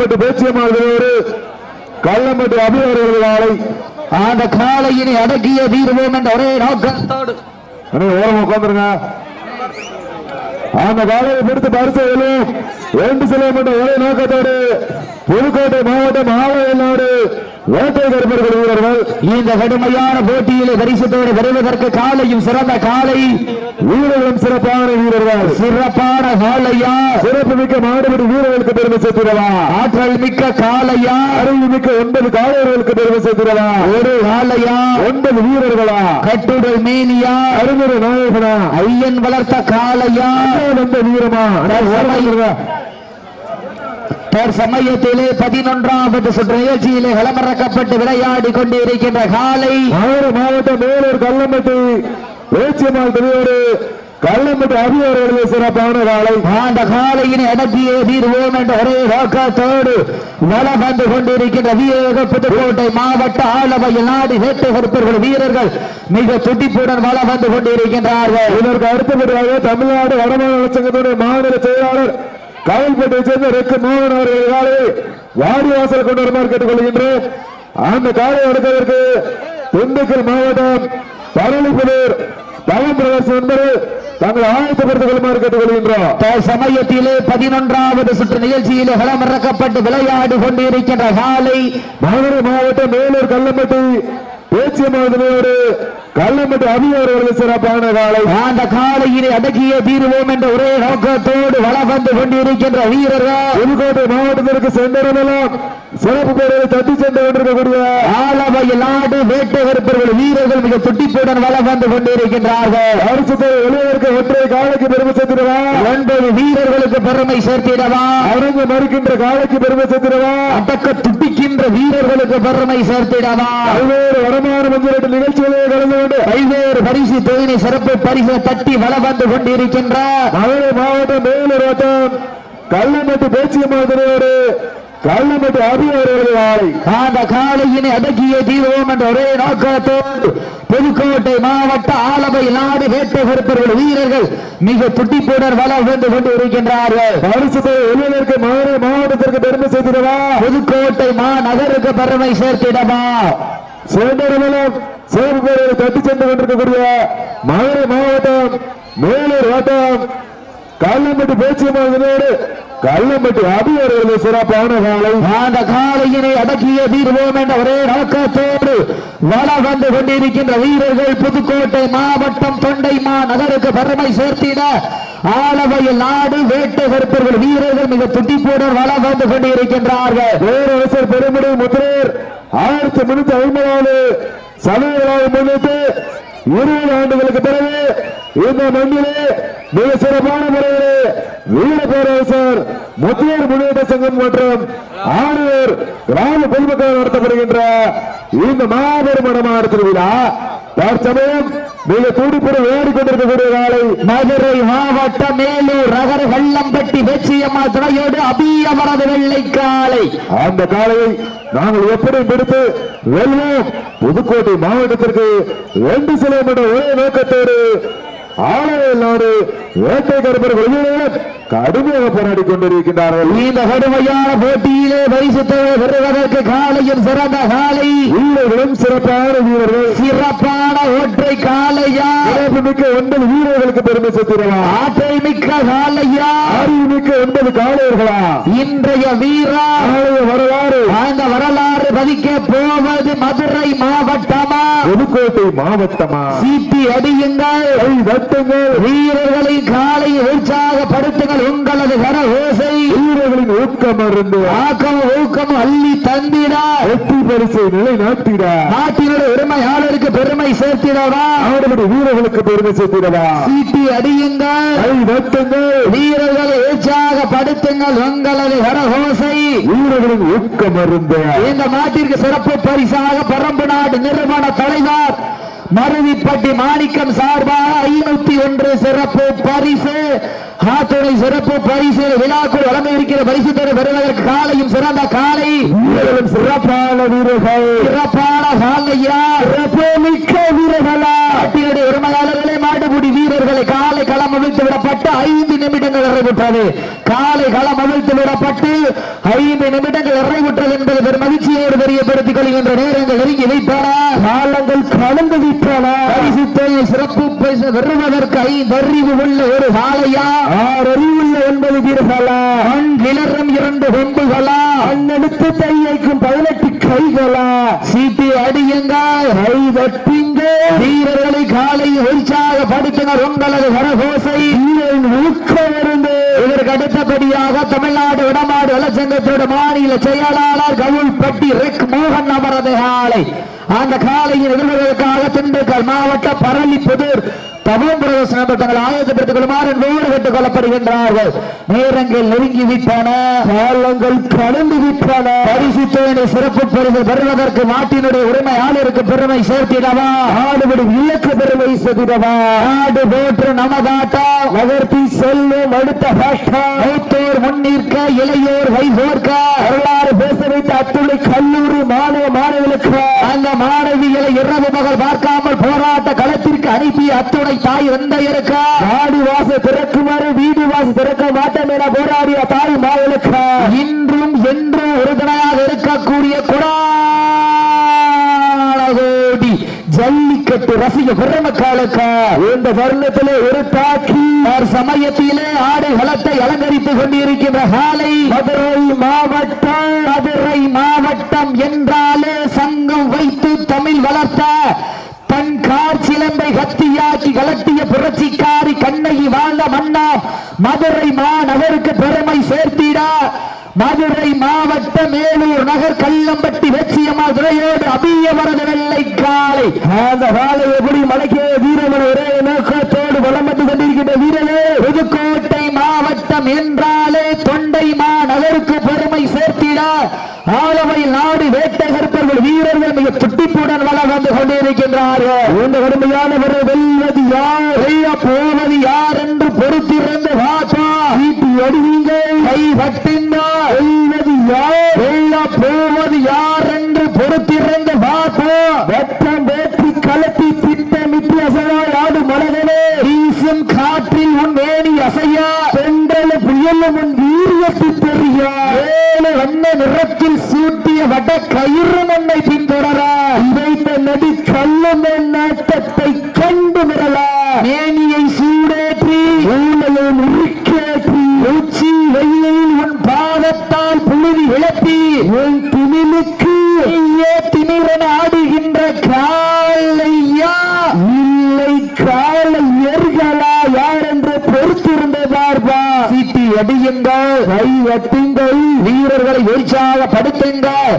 பேச்சியமானோடு கள்ளம்பட்டி அபிவர்கள் அந்த காலையினை அடக்கிய தீர்வோம் என்ற ஒரே நோக்கத்தோடு ஓரம் உட்காந்துருங்க. அந்த காலையை பிடித்து பரிசையிலும் 2 கிலோமீட்டர் ஒரே நோக்கத்தோடு புதுக்கோட்டை மாவட்டம் ஆலயநாடு வேட்டை கருப்பர்கள் வீரர்கள் இந்த கடுமையான போட்டியிலே பரிசுத்தோடு வருவதற்கு காலையும் சிறந்த காலை வீரர்களும் சிறப்பான வீரர்கள் சிறப்பான காலையா சிறப்பு மிக்க மாடுபடி வீரர்களுக்கு பெருமை சேர்த்திடவா ஆற்றல் மிக்க காலையா அறிவு மிக்க 9 காலையர்களுக்கு பெருமை சேர்த்திடவா ஒரு காலையா 9 வீரர்களா கட்டுடல் மேனியா அறிமுறை நாயகனா ஐயன் வளர்த்த காலையா வந்த வீரமா சமயத்திலே 11வது சுற்று நிகழ்ச்சியிலே களமிறக்கப்பட்டு விளையாடி கொண்டிருக்கின்ற காலை மாவட்டம் மேலூர் கள்ளம்பட்டி பேச்சியம்மாள் துணையோடு கள்ளம்பட்டி அபிவர்கள் சிறப்பான காலை அந்த காலையினை அடக்கியே தீர்வோம் என்ற ஒரே நோக்கத்தோடு வளம் வந்து கொண்டிருக்கின்ற வீரர்கள் புதுக்கோட்டை மாவட்ட ஆலவையில் நாடு வேட்டை கருப்பர்கள் வீரர்கள் மிக துடிப்புடன் வளம் வந்து கொண்டிருக்கின்றார்கள். இதற்கு அடுத்தபடியாக தமிழ்நாடு வடமாநில சங்கத்துடைய மாநில செயலாளர் காவல்பேட்டை சேர்ந்த ரெக்கு மோகன் அவர்கள் காலை வாடிவாசல் கொண்டு வருமாறு கேட்டுக்கொள்கின்றோம். அந்த காலை எடுப்பதற்கு திண்டுக்கல் மாவட்டம் பரளிப்புதூர் தவம் பிரதர்ஸ் என்பது தாங்கள் ஆயத்தப்படுத்திக் கொள்ளுமாறு கேட்டுக்கொள்கின்றோம். சமயத்திலே 11வது சுற்று நிகழ்ச்சியிலே களமிறக்கப்பட்டு விளையாடி கொண்டிருக்கின்ற காலை மதுரை மாவட்டம் மேலூர் கள்ளம்பட்டி பேச்சியமானோடு கள்ளம்பட்டி அபிவர்கள் சிறப்பான காலை அந்த காலையினை அடக்கிய தீர்வோம் என்ற ஒரே நோக்கத்தோடு வளம் வந்து கொண்டிருக்கின்ற வீரர்கள் புதுக்கோட்டை மாவட்டத்திற்கு சென்றவர்களும் சிறப்பு பேரை தட்டி சென்று கொண்டிருக்கக்கூடிய ஆலவையில் நாடு வேட்டை கருப்பர்கள் வீரர்கள் மிக துட்டிப்புடன் வளம் வந்து கொண்டிருக்கின்றார்கள். அரசு வெளியேற்க ஒற்றை காலைக்கு பெருமை சேர்த்திடவா 9 வீரர்களுக்கு பெருமை சேர்த்திடவா அரங்கு மறுக்கின்ற காலைக்கு பெருமை சேர்த்திடவா அடக்க துட்டிக்கின்ற வீரர்களுக்கு பெருமை சேர்த்திடவா பல்வேறு வடமான மஞ்சள் நிகழ்ச்சிகளே கலந்து கொண்டு பல்வேறு பரிசு தொகுதி சிறப்பு பரிசு தட்டி வளம் வந்து கொண்டிருக்கின்ற மதுரை மாவட்டம் மேலூர் வட்டம் கள்ளம்பட்டி பேச்சியமானோடு கள்ளம்பட்டி அபிவர்கள் அந்த காலையினை அடக்கிய தீர்வோம் என்ற ஒரே நோக்கத்தோடு புதுக்கோட்டை மாவட்ட ஆலவையில் நாடு வேட்டை கருப்பர்கள் வீரர்கள் மிக துட்டிப்புடன் வளம் வந்து கொண்டிருக்கின்றார்கள். வெளியிற்கு மதுரை மாவட்டத்திற்கு பெருமை சேர்த்திடவா புதுக்கோட்டை மாநகருக்கு பெருமை சேர்த்திடவா சுதந்திரமலம் சிறப்பு பேரை தட்டி சென்று கொண்டிருக்கக்கூடிய மதுரை மாவட்டம் மேலூர் வட்டம் கள்ளம்பட்டி பேச்சியமானோடு கள்ளம்பட்டி அபிவர்கள் சிறப்பான காலை அந்த காலையினை அடக்கிய தீர்வோம் என்ற ஒரே நோக்கத்தோடு வளம் வந்து கொண்டிருக்கின்ற வீரர்கள் புதுக்கோட்டை மாவட்டம் தொண்டைமா நகருக்கு பெருமை சேர்த்திட ஆலவையில் நாடு வேட்டை கருப்பர்கள் வீரர்கள் மிக துட்டிப்புடன் வளம் வந்து கொண்டிருக்கின்றார்கள். பேரரசர் பெருமுடி முத்திரர் 1350 சமயங்களை முன்னிட்டு 20 ஆண்டுகளுக்கு பிறகு இந்த மண்ணிலே மிக சிறப்பான முறையிலே வீர பேரரசர் முத்தியர் முன்னேற்ற சங்கம் மற்றும் ஆணையர் கிராம பொதுமக்கள் நடத்தப்படுகின்ற இந்த மாபெரும் மடமான திருவிழா தற்சமயம் மிக துடிப்புடன் ஓடிக்கொண்டிருக்கக்கூடிய காலை மதுரை மாவட்டம் மேலூர் நகர் கள்ளம்பட்டி பேச்சியம்மா துணையோடு அபியவரது வெள்ளை காலை அந்த காலையை நாங்கள் எப்படி பிடித்து வெல்வோம். புதுக்கோட்டை மாவட்டத்திற்கு 2 கிலோமீட்டர் ஒரே நோக்கத்தோடு ஆலவையில் நாடு வேட்டை கருப்பர்கள் கடுமையாக போராடி கொண்டிருக்கின்றார்கள். இந்த கடுமையான போட்டியிலே பரிசு பெறுவதற்கு காலையும் சிறந்த காலை வீரர்களும் சிறப்பான வீரர்கள் சிறப்பான ஒற்றை காலையா சிறப்பு மிக்க 9 வீரர்களுக்கு பெருமை சேர்த்திடவா ஆற்றல் மிக்க காலையா அறிவு மிக்க 9 காலையர்களா இன்றைய வீரா வரலாறு அந்த வரலாறு பதிக்க போவது மதுரை மாவட்டமா புதுக்கோட்டை மாவட்டமா சீட்டி அடியுங்கள் வீரர்களை காலை உற்சாகப்படுத்துங்கள். உங்களது கர ஓசை வீரர்களின் ஊக்கம் இருந்து ஊக்கம் அள்ளி தந்திட வெற்றி பரிசை நிலைநாட்டிட நாட்டினுடைய உரிமையாளருக்கு பெருமை சேர்த்திடவா அவருடைய வீரர்களுக்கு பெருமை சேர்த்திடவா சீட்டி அடியுங்கள் வீரர்களை உற்சாகப்படுத்துங்கள். உங்களது கர ஓசை வீரர்களின் ஊக்கம் இருந்து இந்த நாட்டிற்கு சிறப்பு பரிசாக பரம்பு நாடு நிறுவன தலைவர் மருவிப்பட்டி மாணிக்கம் சார்பாக 501 சிறப்பு பரிசு ஆத்துணை சிறப்பு பரிசு விழாக்குள் வழங்க இருக்கிற பரிசு பெறுவதற்கு காலையும் சிறந்த காலை வீரர்களும் சிறப்பான வீரர்கள் சிறப்பான காலையா சிறப்பு மிக்க வீரர்களா நாட்டினுடைய உரிமையாளர்களை மாடுபிடி வீரர்களை காலை களம் அமைத்து விடப்பட்டு 5 நிமிடங்கள் நிறைவுற்றது. காலை களம் அவிழ்த்து விடப்பட்டு 5 நிமிடங்கள் நிறைவுற்றது என்பது பெரும் மகிழ்ச்சியோடு தெரியப்படுத்திக் கொள்கின்ற நேரங்கள் நெருங்கி வைத்தன. காலங்கள் கலந்து விட்டன. பரிசுத்தொகை சிறப்பு பரிசு பெறுவதற்கு 5 அறிவு உள்ள ஒரு காளையா, 6 அறிவுள்ள 9 வீரர்களா, கிளறும் 2 கொம்புகளா, அண்ணெடுத்து தைக்கும் 18 கைகளா, சீட்டி அடியுங்கள், கைதட்டுங்க, வீரர்களை காலை உற்சாகப்படுத்தினர் உங்களது கரகோசை ஊக்கமிருந்து. இதற்கு அடுத்தபடியாக தமிழ்நாடு வடமாடு வளச்சங்கத்தோட மாநில செயலாளர் கவுல்பட்டி ரெக் மோகன் அவரது காலை. அந்த காலையின் எதிர்வதற்காக திண்டுக்கல் மாவட்ட பரளிப்புதூர் தவம் பிரதேசம் தங்கள் ஆயத்தப்படுத்திக் கொள்ளுமாறு நூறு கேட்டுக் கொள்ளப்படுகின்றார்கள். நேரங்கள் நெருங்கி விட்டன. காலங்கள் கடந்து விட்டன. பரிசுத்தோனை சிறப்பு பரிசு பெறுவதற்கு நாட்டினுடைய உரிமையாளருக்கு பெருமை சேர்த்திடவா, ஆடுபடும் இலக்கு பெருமை சேர்த்திடவா, ஆடு போற்று நமதாட்டம் நகர்த்தி செல்லும் அடுத்த மூத்தோர் முன்னிற்க இளையோர் வைகோர்க்க வரலாறு பேச வைத்த அத்துணை கல்லூரி மாணவர்களுக்கு அந்த மாணவிகளை இரவு மகள் பார்க்காமல் போராட்ட களத்திற்கு அனுப்பிய அத்துணை தாய் தந்தையருக்கு ஆடி வாசல் திறக்குமாறு வீடு வாசல் திறக்க மாட்டோம் என போராடிய தாய் மாவளுக்கு இன்றும் என்றும் உறுதுணையாக இருக்கக்கூடிய கொடாடி ஜல்லிக்கட்டு ரசிக பெருமக்களுக்கு இந்த தருணத்திலே ஒரு தாக்கி சமயத்திலே ஆடை களத்தை அலங்கரித்துக் கொண்டிருக்கின்ற காலை மதுரை மாவட்டம் என்றாலே சங்கம் வைத்து தமிழ் வளர்த்த தன் கார் சிலம்பை கத்தியாக்கி கலட்டிய புரட்சிக்காரி கண்ணகி வாழ்ந்த மன்னா மதுரை மாநகருக்கு பெருமை சேர்த்திட மதுரை மாவட்ட மேலூர் நகர் கல்லம்பட்டி வெச்சியம்மா துறையோடு அபியவரது வெள்ளை காலை. அந்த காலை எப்படி மடக்கிய வீரமன ஒரே நோக்கத்தோடு வளம் வந்து கொண்டிருக்கின்ற வீரனே புதுக்கோட்டை மாவட்டம் என்றாலே தொண்டை மாநகருக்கு பெருமை சேர்த்திட ஆலவை நாடு வேட்டகற்பர்கள் வீரர்கள் மிக துட்டிப்புடன் வளம் வந்து கொண்டிருக்கின்றார்கள். இந்த கடுமையானவரை வெல்வது யார், போவது யார் என்று பொறுத்திருந்து வாப்பா வீட்டு அடிவீங்கள் கை வட்டிந்தார். வெல்வது யார், போவது யார் என்று பொறுத்திருந்து வாப்பா வட்டம் வேட்டி கலத்தி திட்டமிட்டு அசையாய் ஆடு மலர்களே வீசும் காற்றில் உன் வேணி அசையா பெண்கள் புயலும் உன் வீரியத்தை பெரியா ஏழு வண்ண நிறத்தில் சூட்டிய வட கயிறு மண்ணை பின்தொடர இதைத்த நடி கல்லும் நாட்டத்தை கண்டு விரலா மேனியை சூடேற்றி ஊழலை முறுக்கேற்றி உச்சி வெயிலில் உன் பாதத்தால் புழுதி இழப்பி உன் திமிலுக்கு திமிரன் ஆடுகின்ற காலையா இல்லை காலை எர்களா யார் என்று பொறுத்திருந்த பார்ப்பா சீட்டி அடியுங்கள் கை வட்டுங்கள் வீரர்களை உற்சாகப்படுத்துங்கள்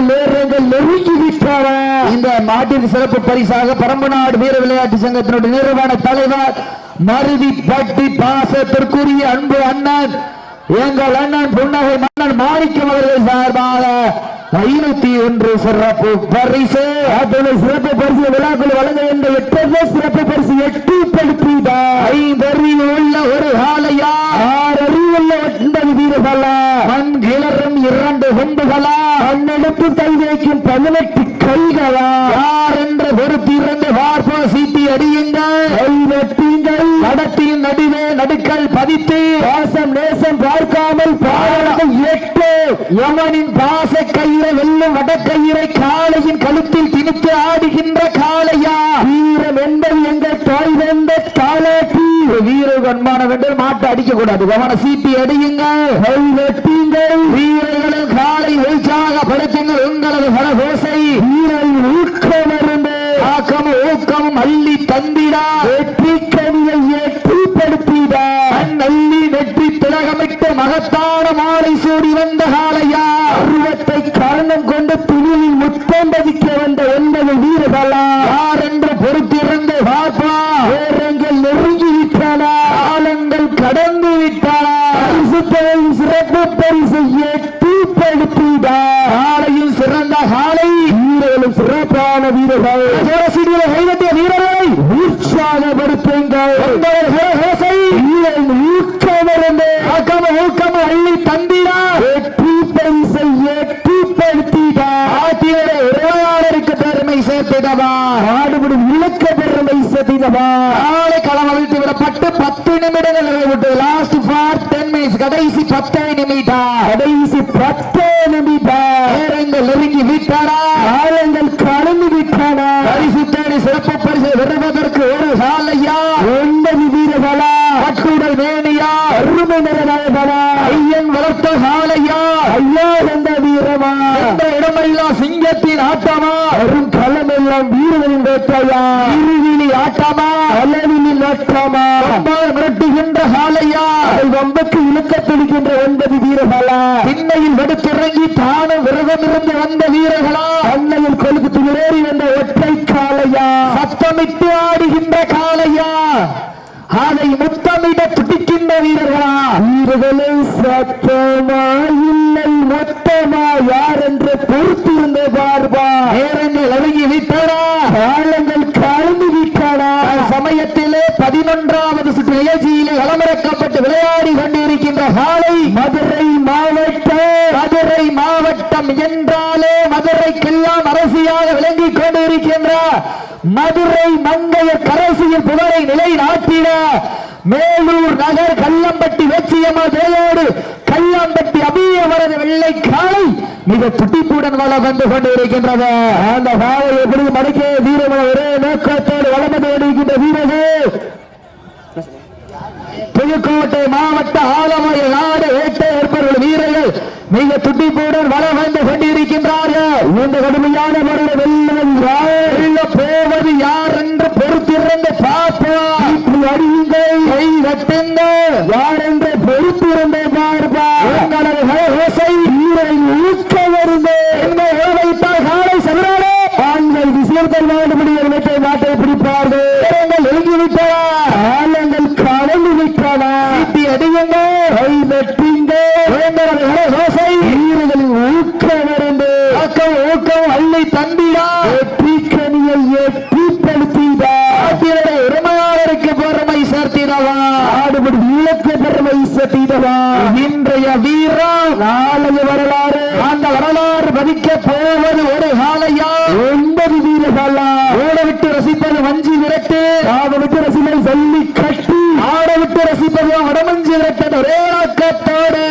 நேரங்கள் நெருங்கி விட்டார. இந்த மாட்டிற்கு சிறப்பு பரிசாக பரம்பநாடு வீர விளையாட்டு சங்கத்தினுடைய நிறுவன தலைவர் மருதிப்பட்டி பாசத்திற்குரிய அன்பு அண்ணன் எங்கள் அண்ணன் புன்னகை மன்னன் மாணிக்கம் அவர்கள் சார்பாக 501 சிறப்பு பரிசு. அதனை சிறப்பு பரிசு விழாக்கள் வழங்க வேண்டிய 8 சிறப்பு பரிசு 8 படுத்திட்டார். 5 அறிவு உள்ள ஒரு ஆலையா, 6 அறிவு உள்ள 9 வீரர்களா, மண் கிளறும் 2 கொம்புகளா, மண்ணெடுத்து தைக்கும் 18 கைகளா, யார் என்று பொறுத்திருந்து வார்ப்போ சீட்டி அடியுங்கள் நடத்தியின் நடுவே நடுக்கல் பதித்து பாசம் நேசம் பார்க்காமல் பாடல்கள் 8 யமனின் பாச கயிறை வெல்லும் வடக்கயிறை காளையின் கழுத்தில் திணித்து ஆடுகின்ற காளையா வீரம் என்பது எங்கள் தாய் வந்த காலாட்டி வீரர்கள் அன்பான வென்று மாட்டு அடிக்க கூடாது கவன சீட்டி அடியுங்கள் வீரர்களின் காலை உற்சாகப்படுத்துங்கள் உங்களது பலகோசை வீரரின் ஊக்கமிருந்து ஆக்கமும் ஊக்கமும் அள்ளி தந்திடா வெற்றி கனியை ஏற்றிப்படுத்திடா அள்ளி வெற்றி திலகமிட்டு மகத்தான மாலை சூடி வந்த காளையா அருவத்தை காரணம் கொண்டு துணியில் முத்தம் பதிக்க வந்த 9 வீரர்களா யார் என்று பொறுத்திருந்து பார்ப்பா நேரங்கள் நெருங்கி விட்டன காலங்கள் கடந்து விட்டன சிறப்பு பரிசு ஏற்படுத்திடா காலையில் சிறந்த காலை வீரர்களும் சிறப்பான வீரர்கள் வீரரை உற்சாகப்படுத்துங்கள் ஊக்கம் அள்ளி தந்திடா வெற்றி பரிசை ஏற்படுத்திடா ஆட்சியரை உரையாளருக்கு பெருமை சேர்த்திடவா ஆடுபடும் இலக்க பெருமை பரிசத்தீதமா நாளை களம் அவிழ்த்து விடப்பட்டு 10 நிமிடங்கள் நிறைவுட்டு லாஸ்ட் ஃபார் 10 மினிட்ஸ் கடைசி 10 நிமிடம் கடைசி 10 நிமிடம் நேரங்கள் நெருங்கி விட்டாரா காலங்கள் கடந்து விட்டாரா பரிசு தேடி சிறப்பு பரிசு வெறுவதற்கு ஒரு சாலையா 9 வீரர்களா கட்டுடல் மேனியா அருமை நிறநாயகனா ஐயன் வளர்த்த சாலையா ஐயா என்ற வீரமா எந்த இடமெல்லாம் சிங்கத்தின் ஆட்டமா வரும் களமெல்லாம் வீரனின் வேட்டையா இருவிழி ஆட்டமா அளவிலில் ஆட்டமா மிரட்டுகின்ற சாலையா அதை வம்பக்கு இழுக்க துடிக்கின்ற 9 வீரர்களா திண்ணையில் வெடுத்திறங்கி தானும் விரதம் இருந்து வந்த வீரர்களா அன்னையில் கொழுக்கு துளிரேறி வந்த ஒற்றை காலையா சத்தமிட்டு ஆடுகின்ற காலையா அதை முத்தமிட துடிக்கின்ற வீரர்களா வீரர்களே சத்தமா இல்லை மொத்தமா யார் என்று பொறுத்திருந்த பார்பா நேரங்கள் அழகி விட்டாரா காலங்கள் கலந்து விட்டாரா சமயத்திலே 11வது சுற்று நிகழ்ச்சியிலே களமிறக்கப்பட்டு விளையாடி கொண்டிருக்கின்ற காலை மதுரை மாவட்டம் என்றாலே மதுரைக்கெல்லாம் அரசியாக விளங்கிக் கொண்டிருக்கின்ற மதுரை மங்கைய கரசியில் புகழை நிலைநாட்டிட மேலூர் நகர் கல்லம்பட்டி வெச்சியம்மா தேயோடு கல்லம்பட்டி அபியவரது வெள்ளை காலை மிக துடிப்புடன் வளம் வந்து கொண்டிருக்கின்றது அந்த காலை எப்படி மடக்கிய வீரமான ஒரே நோக்கத்தோடு வளம் வந்து கொண்டிருக்கின்ற வீரர்கள் புதுக்கோட்டை மாவட்ட ஆலமயில் நாடு வேட்டை ஏற்பவர்கள் வீரர்கள் மிக துடிப்புடன் வளம் வந்து கொண்டிருக்கின்றார்கள் இந்த கடுமையான முறையில் வெல்ல போவது யார் என்று பொறுத்திருந்து பார்ப்போம் அடியுங்கள் கை கட்டுங்கள் யார் என்று பொறுத்திருந்து பார்ப்போம் வீரரின் ஊக்க வருது என்ன வைத்தால் காலை சதுராடே ஆண்கள் விஷயத்தை மாட்டுப்படி நாட்டை பிடிப்பார்கள் எழுதிவிட்டா ஆலங்கள் கலந்து விட்டானா அடியுங்கள் கை வெட்டுங்க வீரர்களின் ஊக்கம் இருந்து ஊக்கம் அள்ளி தந்திடா வெற்றி கனியை எட்டிப்படுத்திடா உரிமையாளருக்கு பெருமை சேர்த்திடவா ஆடுபடி இலக்கு பெருமை சேர்த்திடவா இன்றைய வீரம் நாளைய வரலாறு அந்த வரலாறு பதிக்க போவது ஒரு காலையா 9 வீரர்களா ஓட விட்டு ரசிப்பது வஞ்சி விரட்டு ஆட விட்டு ரசிப்பது சொல்லி கட்டி ஆட விட்டு ரசிப்பது வடமஞ்சி விரட்டது ஒரே நோக்கத்தோடு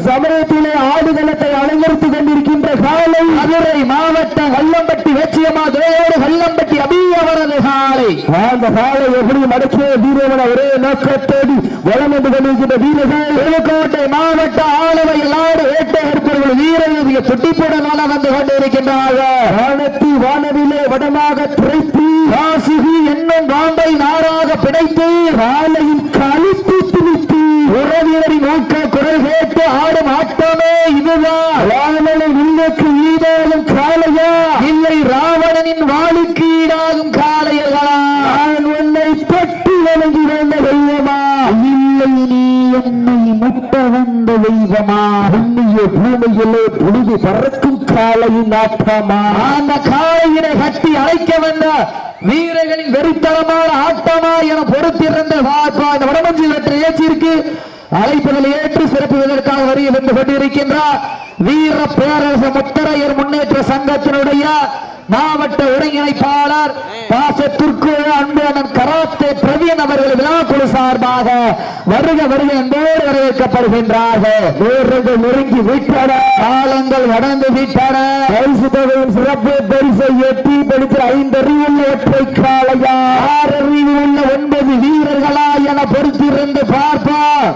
சமயத்திலே ஆடுகளத்தை அலங்கரித்துக் கொண்டிருக்கின்ற காலை மதுரை மாவட்டம் கல்லம்பட்டி வெச்சியம்மா தேயோடு கல்லம்பட்டி அபியவரது காலை அந்த காலை எப்படி மடக்கிய வீரவன ஒரே நோக்கத்தோடு வளம் வந்து கொண்டிருக்கின்ற வீரர்கள் புதுக்கோட்டை மாவட்ட ஆலவையில் நாடு வேட்டை ஏற்பவர்கள் வீரர்கள் துட்டிப்புடன் வளம் வந்து கொண்டிருக்கின்றார்கள் வானவிலே வடமாக திரைத்து வாசுகி என்னும் பாம்பை நாராக பிணைத்து காலையில் கழித்து துணித்து உறவினரின் ஊக்க குரல் கேட்டு ஆடும் ஆட்டமே இதுதான் ராவணனின் வில்லுக்கு ஈடாகும் காலையா இல்லை ராவணனின் வாளுக்கு ஈடாகும் காலையர்களா நான் உன்னை பற்றி வணங்கி வந்த தெய்வமா இல்லை நீ என்னை முட்ட வந்த தெய்வமா உன்னைய பூமியிலே புழுதி பறக்கும் காலையின் ஆட்டமா அந்த காலையினை கட்டி அழைக்க வந்த வீரர்களின் வெறித்தனமான ஆட்டமா என பொறுத்திருந்த இந்த வடமஞ்சி வெற்றி ஏற்றிருக்கு அழைப்புகளை ஏற்று சிறப்புவதற்காக வரிய வந்து கொண்டிருக்கின்றார் வீர பேரரசு முத்தரையர் முன்னேற்ற சங்கத்தினுடைய மாவட்ட ஒருங்கிணைப்பாளர் பாசத்திற்கு அன்புடன் கராத்தே பிரவீன் அவர்கள் விழாக்குழு சார்பாக வருக வருக என்போடு வரவேற்கப்படுகின்றார்கள் வீரர்கள் நெருங்கி விட்டன காலங்கள் நடந்து விட்டன பரிசு தொகையின் சிறப்பு பரிசை எட்டி படித்த 5 அறிவுள்ள ஒற்றை காலையா 6 அறிவுள்ள 9 வீரர்களா என பொறுத்திருந்து பார்ப்போம்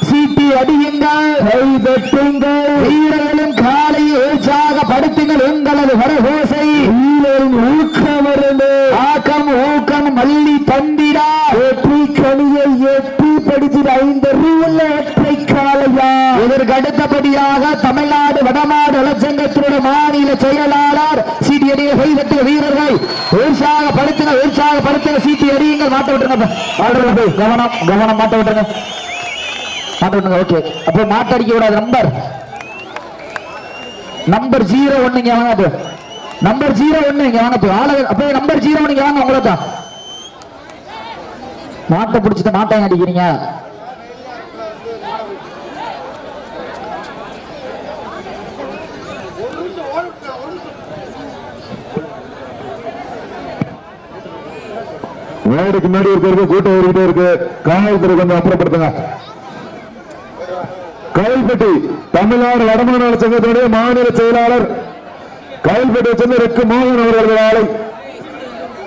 சீட்டி அடியுங்கள் கை வெட்டுங்கள் வீரர்களும் காலையை உற்சாகப்படுத்துங்கள் உங்களது வரகோசை வீரரின் ஊக்கம் இருந்து ஆக்கம் ஊக்கம் மல்லி தந்திடா வெற்றி கனியை எட்டி படித்த 5 அறிவுள்ள ஒற்றை காலையா இதற்கு அடுத்தபடியாக தமிழ்நாடு வடமாடு நலச்சங்கத்தினுடைய மாநில செயலாளர் சீட்டி அடிய கைதட்டிய வீரர்கள் உற்சாகப்படுத்துங்க சீட்டி அடியுங்கள் மாட்ட விட்டுருங்க கவனம் மாட்ட விட்டுருங்க ஓகே அப்போ மாட்டடிக்க கூடாது நம்பர் 01 இங்க வாங்க நம்பர் 01 இங்க வாங்க அப்போ நம்பர் 01 இங்க வாங்க உங்களை தான் மாட்டை பிடிச்சிட்டு மாட்டை அடிக்கிறீங்க மேடைக்கு முன்னாடி இருக்கிறது கூட்டம் ஓடிக்கிட்டே இருக்கு. காவல்துறை கொஞ்சம் அப்புறப்படுத்துங்க. கயல்பட்டி தமிழ்நாடு வடமாநில சங்கத்தினுடைய மாநில செயலாளர் கயல்பட்டியை சேர்ந்த ரெக்கு மோகன் அவர்கள் ஆலை